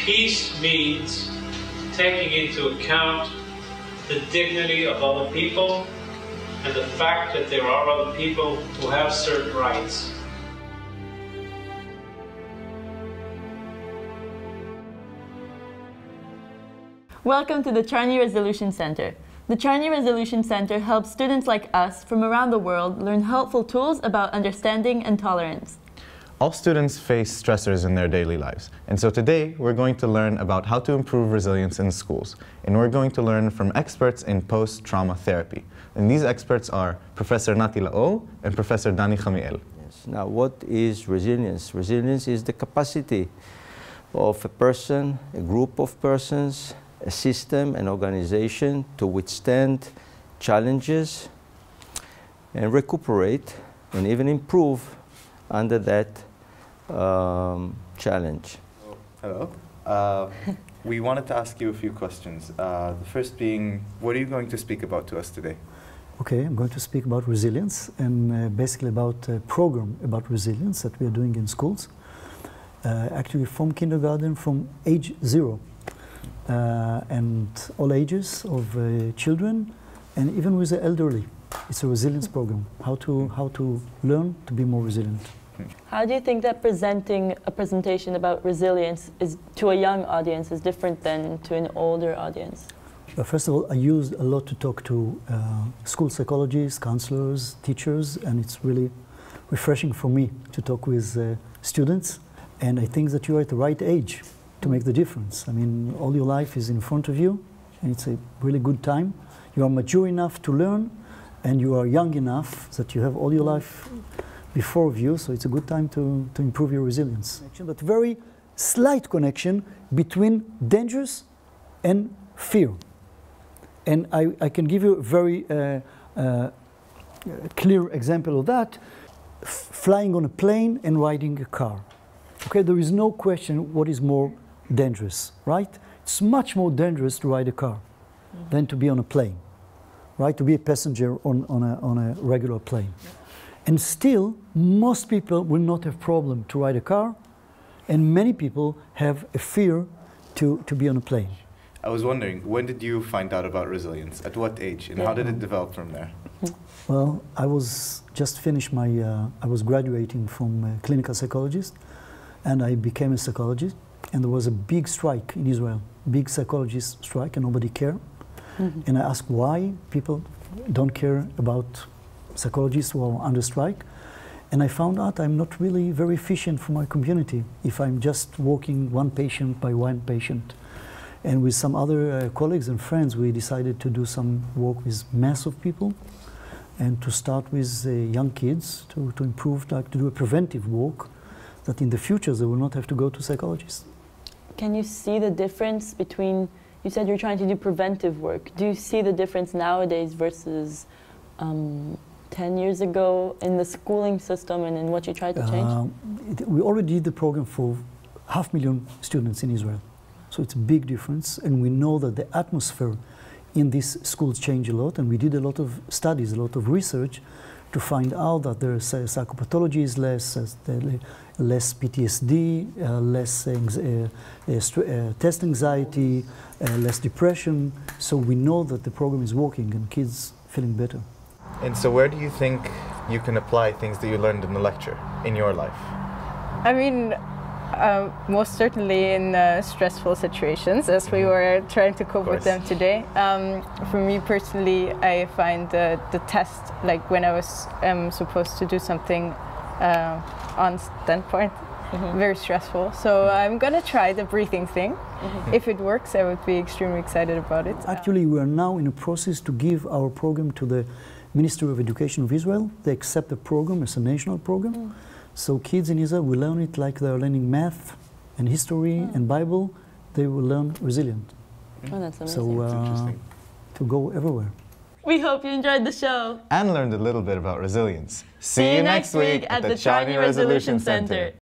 Peace means taking into account the dignity of other people and the fact that there are other people who have certain rights. Welcome to the Charney Resolution Center. The Charney Resolution Center helps students like us from around the world learn helpful tools about understanding and tolerance. All students face stressors in their daily lives, and so today we're going to learn about how to improve resilience in schools, and we're going to learn from experts in post-trauma therapy. And these experts are Professor Nati Laor and Professor Hamiel. Yes. Now, what is resilience? Resilience is the capacity of a person, a group of persons, a system, an organization to withstand challenges and recuperate and even improve under that challenge. Hello. We wanted to ask you a few questions. The first being, what are you going to speak about to us today? Okay, I'm going to speak about resilience and basically about a program about resilience that we are doing in schools. Actually from kindergarten, from age 0. And all ages of children, and even with the elderly. It's a resilience program, how to learn to be more resilient. How do you think that presenting a presentation about resilience is to a young audience is different than to an older audience? First of all, I used a lot to talk to school psychologists, counselors, teachers, and it's really refreshing for me to talk with students. And I think that you are at the right age to make the difference. I mean, all your life is in front of you, and it's a really good time. You are mature enough to learn, and you are young enough that you have all your life before you, so it's a good time to improve your resilience. But very slight connection between dangers and fear. And I can give you a very clear example of that. Flying on a plane and riding a car. Okay, there is no question what is more dangerous, right? It's much more dangerous to ride a car than to be on a plane, right? To be a passenger on a regular plane. And still, most people will not have problem to ride a car, and many people have a fear to be on a plane. I was wondering, when did you find out about resilience? At what age? And how did it develop from there? Well, I was just finished my, I was graduating from clinical psychologist, and I became a psychologist. And there was a big strike in Israel, big psychologist strike, and nobody cared. And I asked why people don't care about psychologists who are under strike. And I found out I'm not really very efficient for my community if I'm just working one patient by one patient. And with some other colleagues and friends, we decided to do some work with mass of people and to start with young kids to improve, like to do a preventive work that in the future they will not have to go to psychologists. Can you see the difference between, you said you're trying to do preventive work. Do you see the difference nowadays versus 10 years ago in the schooling system and in what you tried to change? We already did the program for 500,000 students in Israel. So it's a big difference, and we know that the atmosphere in these schools changed a lot, and we did a lot of studies, a lot of research to find out that there's psychopathology is less, less PTSD, less test anxiety, less depression. So we know that the program is working and kids feeling better. And so where do you think you can apply things that you learned in the lecture in your life? I mean, most certainly in stressful situations, as we were trying to cope with them today. For me personally, I find the test, like when I was supposed to do something on standpoint, very stressful. So I'm going to try the breathing thing. If it works, I would be extremely excited about it. Actually, we are now in a process to give our program to the Ministry of Education of Israel. They accept the program as a national program. So kids in Israel will learn it like they're learning math and history and Bible. They will learn resilient. Oh, that's amazing. So that's interesting. To go everywhere. We hope you enjoyed the show. And learned a little bit about resilience. See you next week at the Charney Resolution Center.